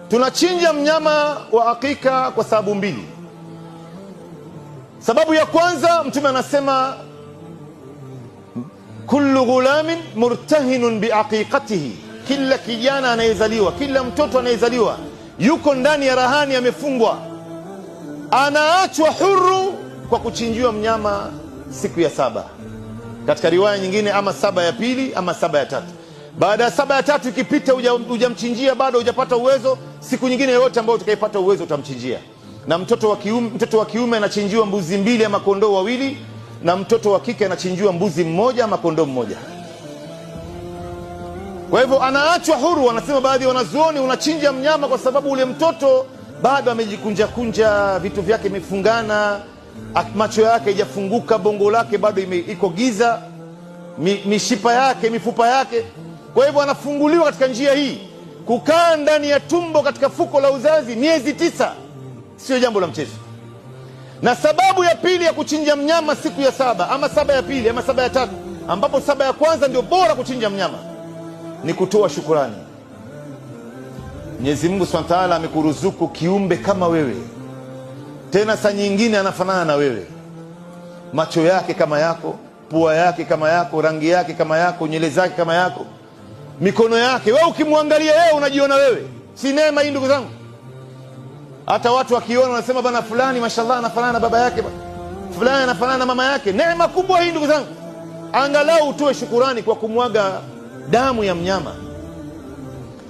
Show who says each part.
Speaker 1: Tunachinja mnyama wa akika kwa sababu mbili. Sababu ya kwanza, Mtume anasema kullu ghulamin murtahinun biaqiqatihi, kila kijana anayezaliwa, kila mtoto anayezaliwa yuko ndani ya rahani, amefungwa, anaachwa huru kwa kuchinjiwa mnyama siku ya 7. Katika riwaya nyingine ama 7 ya pili ama 7 ya tatu. Baada ya 7 ya tatu ikipita hujamchinjia, bado hujapata uwezo, siku nyingine yote ambayo utakaipata uwezo utamchinjia. Na mtoto wa kiume anachinjiwa mbuzi 2 ama kondoo 2, na mtoto wa kike anachinjiwa mbuzi 1 ama kondoo 1. Kwa hivyo anaachwa huru. Wanasema baadhi ya wanazuoni, unachinja mnyama kwa sababu ule mtoto bado amejikunja kunja, vitu vyake imefungana, macho yake haijafunguka, bongo lake bado iko giza, mishipa yake, mifupa yake. Kwa hivyo anafunguliwa katika njia hii. Kukaa ndani ya tumbo katika fuko la uzazi miezi 9 sio jambo la mchezo. Na sababu ya pili ya kuchinja mnyama siku ya 7 ama 7 ya pili ama 7 ya tatu, ambapo 7 ya kwanza ndio bora kuchinja mnyama, ni kutoa shukurani. Mwenyezi Mungu Subhanahu wa Ta'ala amekuruzuku kiumbe kama wewe, tena saa nyingine anafanana na wewe, macho yake kama yako, pua yake kama yako, rangi yake kama yako, nywele zake kama yako, mikono yake. Wewe ukimwangalia yeye unajiona wewe. Si neema hii ndugu zangu? Hata watu wakiona wanasema bana, fulani mashallah anafanana na baba yake, fulani anafanana na mama yake. Neema kubwa hii ndugu zangu. Angalau utoe shukurani kwa kumwaga damu ya mnyama.